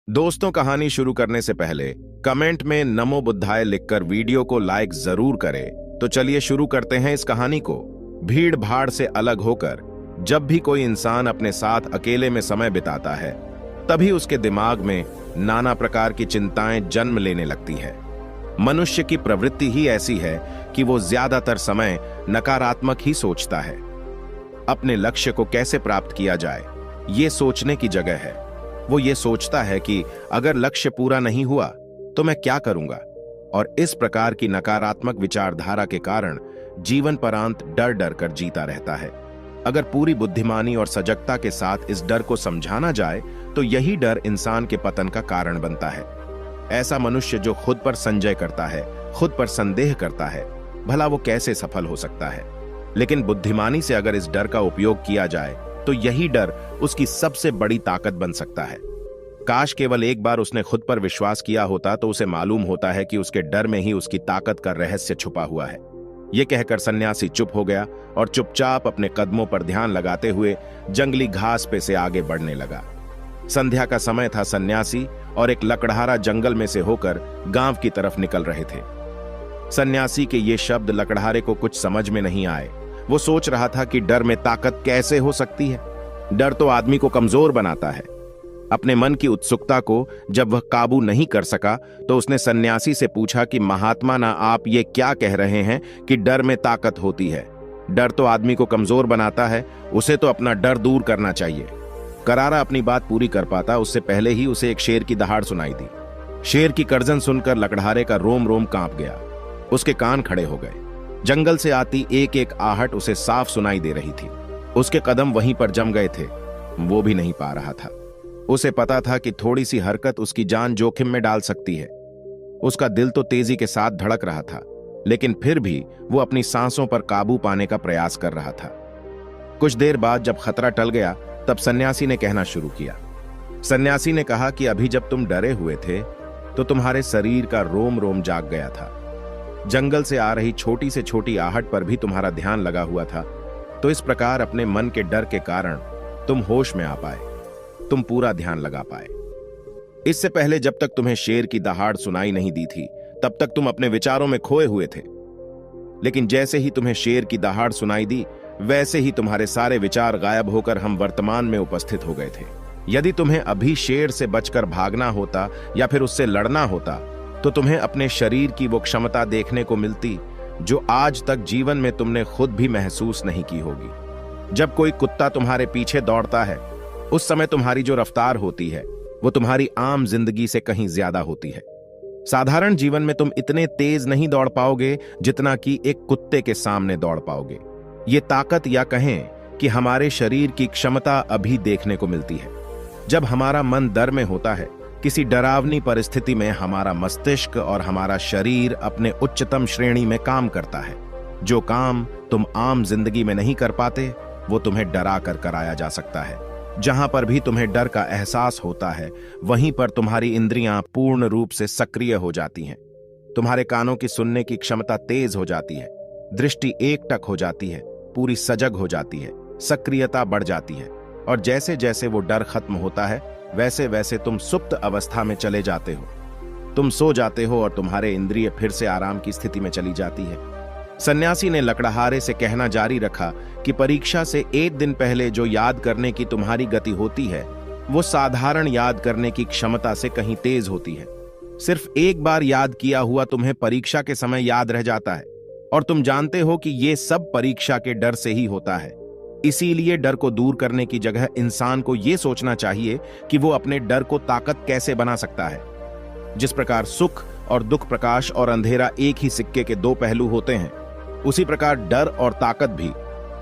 दोस्तों, कहानी शुरू करने से पहले कमेंट में नमो बुद्धाय लिखकर वीडियो को लाइक जरूर करें। तो चलिए शुरू करते हैं इस कहानी को। भीड़ भाड़ से अलग होकर जब भी कोई इंसान अपने साथ अकेले में समय बिताता है, तभी उसके दिमाग में नाना प्रकार की चिंताएं जन्म लेने लगती है। मनुष्य की प्रवृत्ति ही ऐसी है कि वो ज्यादातर समय नकारात्मक ही सोचता है। अपने लक्ष्य को कैसे प्राप्त किया जाए, ये सोचने की जगह है। वो ये सोचता है कि अगर लक्ष्य पूरा नहीं हुआ तो मैं क्या करूंगा, और इस प्रकार की नकारात्मक विचारधारा के कारण जीवन परांत डर डर कर जीता रहता है। अगर पूरी बुद्धिमानी और सजगता के साथ इस डर को समझाना जाए तो यही डर इंसान के पतन का कारण बनता है। ऐसा मनुष्य जो खुद पर संजय करता है, खुद पर संदेह करता है, भला वो कैसे सफल हो सकता है। लेकिन बुद्धिमानी से अगर इस डर का उपयोग किया जाए तो यही डर उसकी सबसे बड़ी ताकत बन सकता है। काश केवल एक बार उसने खुद पर विश्वास किया होता तो उसे मालूम होता है कि उसके डर में ही उसकी ताकत का रहस्य छुपा हुआ है। यह कहकर सन्यासी चुप हो गया और चुपचाप अपने कदमों पर ध्यान लगाते हुए जंगली घास पे से आगे बढ़ने लगा। संध्या का समय था। सन्यासी और एक लकड़हारा जंगल में से होकर गांव की तरफ निकल रहे थे। सन्यासी के ये शब्द लकड़हारे को कुछ समझ में नहीं आए। वो सोच रहा था कि डर में ताकत कैसे हो सकती है। डर तो आदमी को कमजोर बनाता है। अपने मन की उत्सुकता को जब वह काबू नहीं कर सका तो उसने सन्यासी से पूछा कि महात्मा ना, आप ये क्या कह रहे हैं कि डर में ताकत होती है? डर तो आदमी को कमजोर बनाता है, उसे तो अपना डर दूर करना चाहिए। करारा अपनी बात पूरी कर पाता उससे पहले ही उसे एक शेर की दहाड़ सुनाई दी। शेर की गर्जन सुनकर लकड़हारे का रोम रोम कांप गया। उसके कान खड़े हो गए। जंगल से आती एक एक आहट उसे साफ सुनाई दे रही थी। उसके कदम वहीं पर जम गए थे। वो भी नहीं पा रहा था। उसे पता था कि थोड़ी सी हरकत उसकी जान जोखिम में डाल सकती है। उसका दिल तो तेजी के साथ धड़क रहा था, लेकिन फिर भी वो अपनी सांसों पर काबू पाने का प्रयास कर रहा था। कुछ देर बाद जब खतरा टल गया तब सन्यासी ने कहना शुरू किया। सन्यासी ने कहा कि अभी जब तुम डरे हुए थे तो तुम्हारे शरीर का रोम रोम जाग गया था। जंगल से आ रही छोटी से छोटी आहट पर भी तुम्हारा ध्यान लगा हुआ था। तो इस प्रकार अपने मन के डर के कारण तुम होश में आ पाए, तुम पूरा ध्यान लगा पाए। इससे पहले जब तक तुम्हें शेर की दहाड़ सुनाई नहीं दी थी तब तक तुम अपने विचारों में खोए हुए थे। लेकिन जैसे ही तुम्हें शेर की दहाड़ सुनाई दी वैसे ही तुम्हारे सारे विचार गायब होकर हम वर्तमान में उपस्थित हो गए थे। यदि तुम्हें अभी शेर से बचकर भागना होता या फिर उससे लड़ना होता तो तुम्हें अपने शरीर की वो क्षमता देखने को मिलती जो आज तक जीवन में तुमने खुद भी महसूस नहीं की होगी। जब कोई कुत्ता तुम्हारे पीछे दौड़ता है उस समय तुम्हारी जो रफ्तार होती है वो तुम्हारी आम जिंदगी से कहीं ज्यादा होती है। साधारण जीवन में तुम इतने तेज नहीं दौड़ पाओगे जितना कि एक कुत्ते के सामने दौड़ पाओगे। ये ताकत या कहें कि हमारे शरीर की क्षमता अभी देखने को मिलती है। जब हमारा मन डर में होता है, किसी डरावनी परिस्थिति में हमारा मस्तिष्क और हमारा शरीर अपने उच्चतम श्रेणी में काम करता है। जो काम तुम आम जिंदगी में नहीं कर पाते वो तुम्हें डरा कर कराया जा सकता है। जहां पर भी तुम्हें डर का एहसास होता है वहीं पर तुम्हारी इंद्रियां पूर्ण रूप से सक्रिय हो जाती हैं। तुम्हारे कानों की सुनने की क्षमता तेज हो जाती है, दृष्टि एकटक हो जाती है, पूरी सजग हो जाती है, सक्रियता बढ़ जाती है। और जैसे जैसे वो डर खत्म होता है वैसे वैसे तुम सुप्त अवस्था में चले जाते हो। तुम सो जाते हो और तुम्हारे इंद्रिय फिर से आराम की स्थिति में चली जाती है। सन्यासी ने लकड़हारे से कहना जारी रखा कि परीक्षा से एक दिन पहले जो याद करने की तुम्हारी गति होती है वो साधारण याद करने की क्षमता से कहीं तेज होती है। सिर्फ एक बार याद किया हुआ तुम्हें परीक्षा के समय याद रह जाता है और तुम जानते हो कि ये सब परीक्षा के डर से ही होता है। इसीलिए डर को दूर करने की जगह इंसान को यह सोचना चाहिए कि वो अपने डर को ताकत कैसे बना सकता है। जिस प्रकार सुख और दुख, प्रकाश और अंधेरा एक ही सिक्के के दो पहलू होते हैं, उसी प्रकार डर और ताकत भी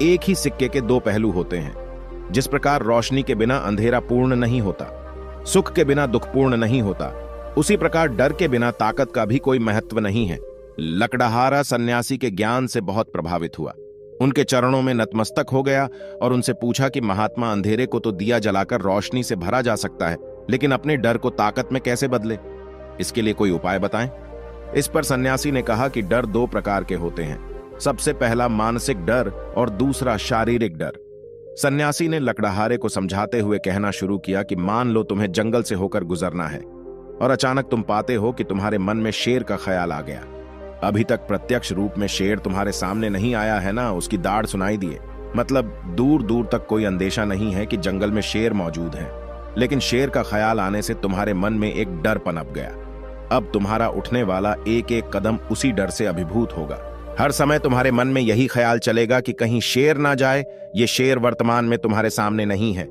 एक ही सिक्के के दो पहलू होते हैं। जिस प्रकार रोशनी के बिना अंधेरा पूर्ण नहीं होता, सुख के बिना दुख पूर्ण नहीं होता, उसी प्रकार डर के बिना ताकत का भी कोई महत्व नहीं है। लकड़हारा सन्यासी के ज्ञान से बहुत प्रभावित हुआ। उनके चरणों में नतमस्तक हो गया और उनसे पूछा कि महात्मा, अंधेरे को तो दिया जलाकर रोशनी से भरा जा सकता है, लेकिन अपने डर को ताकत में कैसे बदले? इसके लिए कोई उपाय बताएं। इस पर सन्यासी ने कहा कि डर दो प्रकार के होते हैं। सबसे पहला मानसिक डर और दूसरा शारीरिक डर। सन्यासी ने लकड़हारे को समझाते हुए कहना शुरू किया कि मान लो तुम्हें जंगल से होकर गुजरना है और अचानक तुम पाते हो कि तुम्हारे मन में शेर का ख्याल आ गया। अभी तक प्रत्यक्ष रूप में शेर तुम्हारे सामने नहीं आया है ना, उसकी दाढ़ सुनाई दिए, मतलब दूर दूर तक कोई अंदेशा नहीं है कि जंगल में शेर मौजूद है, लेकिन शेर का ख्याल आने से तुम्हारे मन में एक डर पनप गया। अब तुम्हारा उठने वाला एक एक कदम उसी डर से अभिभूत होगा। हर समय तुम्हारे मन में यही ख्याल चलेगा कि कहीं शेर ना जाए। ये शेर वर्तमान में तुम्हारे सामने नहीं है,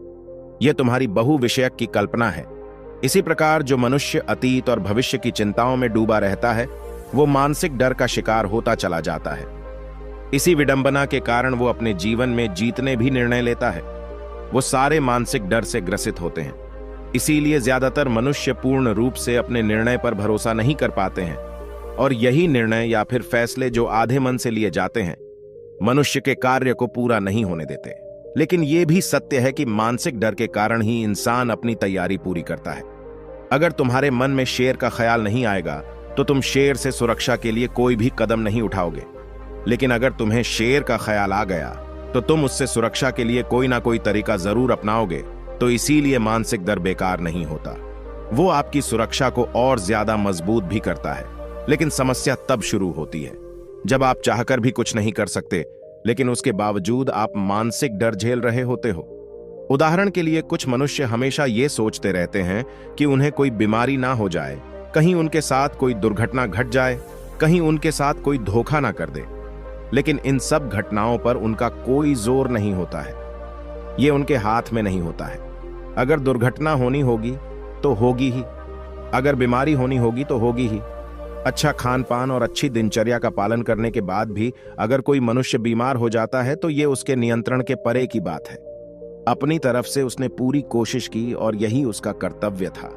यह तुम्हारी बहु विषयक की कल्पना है। इसी प्रकार जो मनुष्य अतीत और भविष्य की चिंताओं में डूबा रहता है वो मानसिक डर का शिकार होता चला जाता है। इसी विडंबना के कारण वो अपने जीवन में जीतने भी निर्णय लेता है। वो सारे मानसिक डर से ग्रसित होते हैं। इसीलिए ज्यादातर मनुष्य पूर्ण रूप से अपने निर्णय पर भरोसा नहीं कर पाते हैं, और यही निर्णय या फिर फैसले जो आधे मन से लिए जाते हैं मनुष्य के कार्य को पूरा नहीं होने देते। लेकिन यह भी सत्य है कि मानसिक डर के कारण ही इंसान अपनी तैयारी पूरी करता है। अगर तुम्हारे मन में शेर का ख्याल नहीं आएगा तो तुम शेर से सुरक्षा के लिए कोई भी कदम नहीं उठाओगे, लेकिन अगर तुम्हें शेर का ख्याल आ गया तो तुम उससे सुरक्षा के लिए कोई ना कोई तरीका जरूर अपनाओगे। तो इसीलिए मानसिक डर बेकार नहीं होता, वो आपकी सुरक्षा को और ज्यादा मजबूत भी करता है। लेकिन समस्या तब शुरू होती है जब आप चाहकर भी कुछ नहीं कर सकते, लेकिन उसके बावजूद आप मानसिक डर झेल रहे होते हो। उदाहरण के लिए कुछ मनुष्य हमेशा ये सोचते रहते हैं कि उन्हें कोई बीमारी ना हो जाए, कहीं उनके साथ कोई दुर्घटना घट जाए, कहीं उनके साथ कोई धोखा ना कर दे। लेकिन इन सब घटनाओं पर उनका कोई जोर नहीं होता है, ये उनके हाथ में नहीं होता है। अगर दुर्घटना होनी होगी तो होगी ही, अगर बीमारी होनी होगी तो होगी ही। अच्छा खान पान और अच्छी दिनचर्या का पालन करने के बाद भी अगर कोई मनुष्य बीमार हो जाता है तो ये उसके नियंत्रण के परे की बात है। अपनी तरफ से उसने पूरी कोशिश की और यही उसका कर्तव्य था।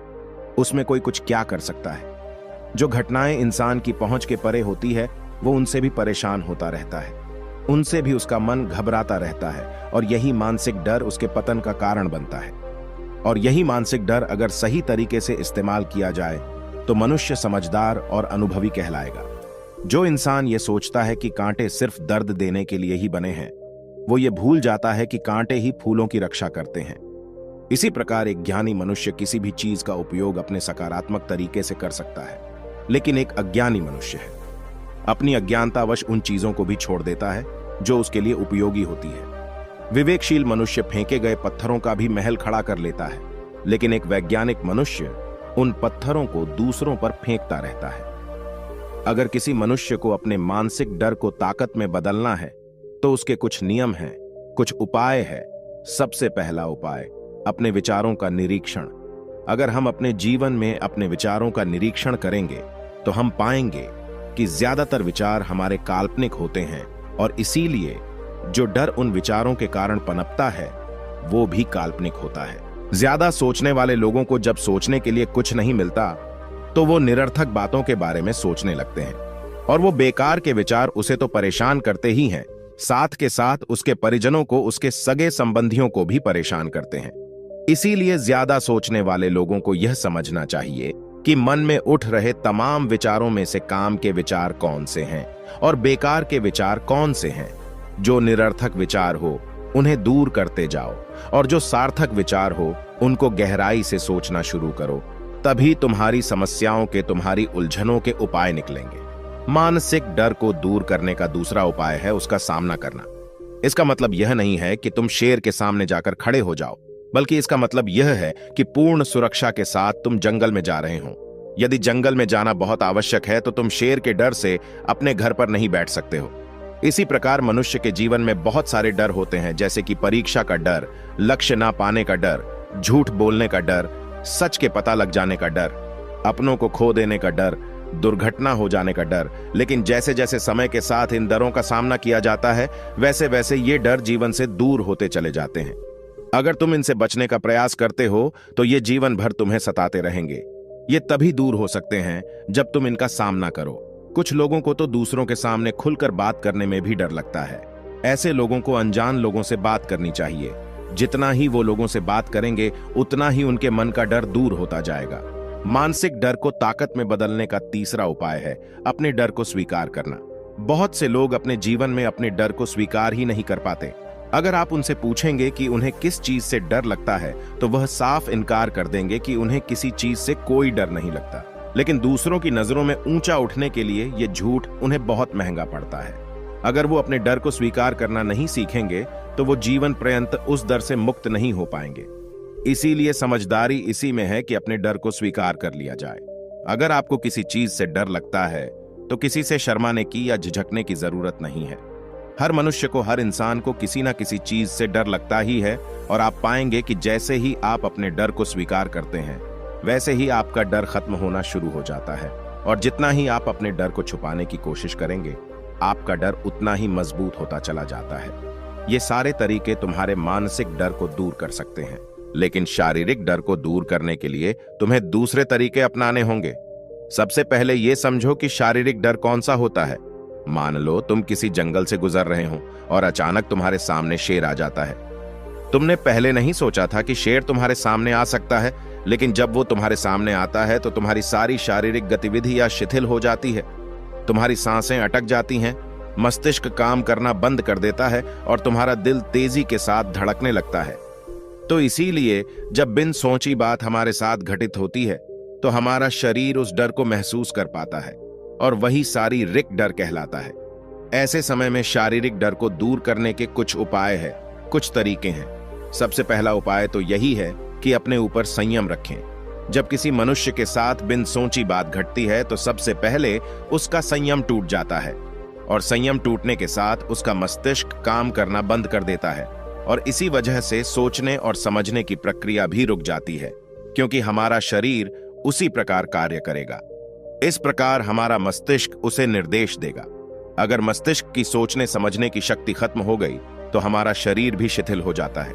उसमें कोई कुछ क्या कर सकता है। जो घटनाएं इंसान की पहुंच के परे होती है वो उनसे भी परेशान होता रहता है, उनसे भी उसका मन घबराता रहता है, और यही मानसिक डर उसके पतन का कारण बनता है। और यही मानसिक डर अगर सही तरीके से इस्तेमाल किया जाए तो मनुष्य समझदार और अनुभवी कहलाएगा। जो इंसान ये सोचता है कि कांटे सिर्फ दर्द देने के लिए ही बने हैं, वो ये भूल जाता है कि कांटे ही फूलों की रक्षा करते हैं। इसी प्रकार एक ज्ञानी मनुष्य किसी भी चीज का उपयोग अपने सकारात्मक तरीके से कर सकता है, लेकिन एक अज्ञानी मनुष्य है अपनी अज्ञानतावश उन चीजों को भी छोड़ देता है जो उसके लिए उपयोगी होती है। विवेकशील मनुष्य फेंके गए पत्थरों का भी महल खड़ा कर लेता है, लेकिन एक वैज्ञानिक मनुष्य उन पत्थरों को दूसरों पर फेंकता रहता है। अगर किसी मनुष्य को अपने मानसिक डर को ताकत में बदलना है तो उसके कुछ नियम हैं, कुछ उपाय है। सबसे पहला उपाय अपने विचारों का निरीक्षण। अगर हम अपने जीवन में अपने विचारों का निरीक्षण करेंगे तो हम पाएंगे कि ज्यादातर विचार हमारे काल्पनिक होते हैं, और इसीलिए जो डर उन विचारों के कारण पनपता है वो भी काल्पनिक होता है। ज्यादा सोचने वाले लोगों को जब सोचने के लिए कुछ नहीं मिलता तो वो निरर्थक बातों के बारे में सोचने लगते हैं, और वो बेकार के विचार उसे तो परेशान करते ही हैं, साथ के साथ उसके परिजनों को, उसके सगे संबंधियों को भी परेशान करते हैं। इसीलिए ज्यादा सोचने वाले लोगों को यह समझना चाहिए कि मन में उठ रहे तमाम विचारों में से काम के विचार कौन से हैं और बेकार के विचार कौन से हैं। जो निरर्थक विचार हो उन्हें दूर करते जाओ, और जो सार्थक विचार हो उनको गहराई से सोचना शुरू करो। तभी तुम्हारी समस्याओं के, तुम्हारी उलझनों के उपाय निकलेंगे। मानसिक डर को दूर करने का दूसरा उपाय है उसका सामना करना। इसका मतलब यह नहीं है कि तुम शेर के सामने जाकर खड़े हो जाओ, बल्कि इसका मतलब यह है कि पूर्ण सुरक्षा के साथ तुम जंगल में जा रहे हो। यदि जंगल में जाना बहुत आवश्यक है तो तुम शेर के डर से अपने घर पर नहीं बैठ सकते हो। इसी प्रकार मनुष्य के जीवन में बहुत सारे डर होते हैं, जैसे कि परीक्षा का डर, लक्ष्य ना पाने का डर, झूठ बोलने का डर, सच के पता लग जाने का डर, अपनों को खो देने का डर, दुर्घटना हो जाने का डर। लेकिन जैसे जैसे समय के साथ इन डरों का सामना किया जाता है वैसे वैसे ये डर जीवन से दूर होते चले जाते हैं। अगर तुम इनसे बचने का प्रयास करते हो तो ये जीवन भर तुम्हें सताते रहेंगे। ये तभी दूर हो सकते हैं जब तुम इनका सामना करो। कुछ लोगों को तो दूसरों के सामने खुलकर बात करने में भी डर लगता है। ऐसे लोगों को अनजान लोगों से बात करनी चाहिए। जितना ही वो लोगों से बात करेंगे उतना ही उनके मन का डर दूर होता जाएगा। मानसिक डर को ताकत में बदलने का तीसरा उपाय है अपने डर को स्वीकार करना। बहुत से लोग अपने जीवन में अपने डर को स्वीकार ही नहीं कर पाते। अगर आप उनसे पूछेंगे कि उन्हें किस चीज से डर लगता है तो वह साफ इनकार कर देंगे कि उन्हें किसी चीज से कोई डर नहीं लगता। लेकिन दूसरों की नजरों में ऊंचा उठने के लिए ये झूठ उन्हें बहुत महंगा पड़ता है। अगर वो अपने डर को स्वीकार करना नहीं सीखेंगे तो वो जीवन पर्यंत उस डर से मुक्त नहीं हो पाएंगे। इसीलिए समझदारी इसी में है कि अपने डर को स्वीकार कर लिया जाए। अगर आपको किसी चीज से डर लगता है तो किसी से शर्माने की या झिझकने की जरूरत नहीं है। हर मनुष्य को, हर इंसान को किसी ना किसी चीज से डर लगता ही है और आप पाएंगे कि जैसे ही आप अपने डर को स्वीकार करते हैं वैसे ही आपका डर खत्म होना शुरू हो जाता है। और जितना ही आप अपने डर को छुपाने की कोशिश करेंगे आपका डर उतना ही मजबूत होता चला जाता है। ये सारे तरीके तुम्हारे मानसिक डर को दूर कर सकते हैं, लेकिन शारीरिक डर को दूर करने के लिए तुम्हें दूसरे तरीके अपनाने होंगे। सबसे पहले यह समझो कि शारीरिक डर कौन सा होता है। मान लो तुम किसी जंगल से गुजर रहे हो और अचानक तुम्हारे सामने शेर आ जाता है। तुमने पहले नहीं सोचा था कि शेर तुम्हारे सामने आ सकता है, लेकिन जब वो तुम्हारे सामने आता है तो तुम्हारी सारी शारीरिक गतिविधि या शिथिल हो जाती है। तुम्हारी सांसें अटक जाती हैं, मस्तिष्क काम करना बंद कर देता है और तुम्हारा दिल तेजी के साथ धड़कने लगता है। तो इसीलिए जब बिन सोची बात हमारे साथ घटित होती है तो हमारा शरीर उस डर को महसूस कर पाता है और वही शारीरिक डर कहलाता है। ऐसे समय में शारीरिक डर को दूर करने के कुछ उपाय हैं, कुछ तरीके हैं। सबसे पहला उपाय तो यही है कि अपने ऊपर संयम रखें। जब किसी मनुष्य के साथ बिन सोची बात घटती है तो सबसे पहले उसका संयम टूट जाता है और संयम टूटने के साथ उसका मस्तिष्क काम करना बंद कर देता है और इसी वजह से सोचने और समझने की प्रक्रिया भी रुक जाती है, क्योंकि हमारा शरीर उसी प्रकार कार्य करेगा। इस प्रकार हमारा मस्तिष्क उसे निर्देश देगा। अगर मस्तिष्क की सोचने समझने की शक्ति खत्म हो गई तो हमारा शरीर भी शिथिल हो जाता है।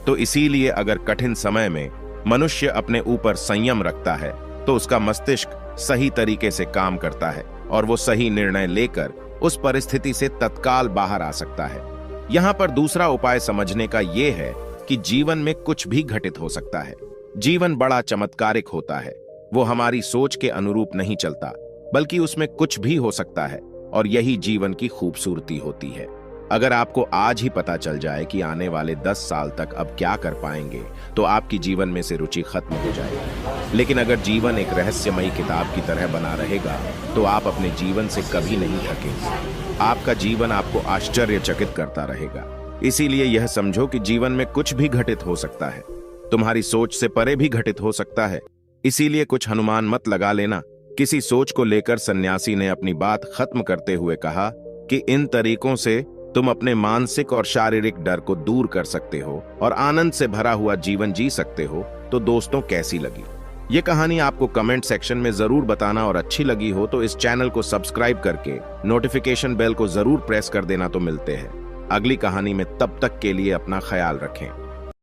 तो इसीलिए अगर कठिन समय में मनुष्य अपने ऊपर संयम रखता है तो उसका मस्तिष्क सही तरीके से काम करता है और वो सही निर्णय लेकर उस परिस्थिति से तत्काल बाहर आ सकता है। यहाँ पर दूसरा उपाय समझने का यह है कि जीवन में कुछ भी घटित हो सकता है। जीवन बड़ा चमत्कारिक होता है, वो हमारी सोच के अनुरूप नहीं चलता, बल्कि उसमें कुछ भी हो सकता है और यही जीवन की खूबसूरती होती है। अगर आपको आज ही पता चल जाए कि आने वाले 10 साल तक अब क्या कर पाएंगे तो आपकी जीवन में से रुचि खत्म हो जाएगी। लेकिन अगर जीवन एक रहस्यमयी किताब की तरह बना रहेगा तो आप अपने जीवन से कभी नहीं थकेंगे। आपका जीवन आपको आश्चर्यचकित करता रहेगा। इसीलिए यह समझो कि जीवन में कुछ भी घटित हो सकता है, तुम्हारी सोच से परे भी घटित हो सकता है। इसीलिए कुछ अनुमान मत लगा लेना। किसी सोच को लेकर सन्यासी ने अपनी बात खत्म करते हुए कहा कि इन तरीकों से तुम अपने मानसिक और शारीरिक डर को दूर कर सकते हो और आनंद से भरा हुआ जीवन जी सकते हो। तो दोस्तों, कैसी लगी ये कहानी आपको कमेंट सेक्शन में जरूर बताना, और अच्छी लगी हो तो इस चैनल को सब्सक्राइब करके नोटिफिकेशन बेल को जरूर प्रेस कर देना। तो मिलते हैं अगली कहानी में, तब तक के लिए अपना ख्याल रखें।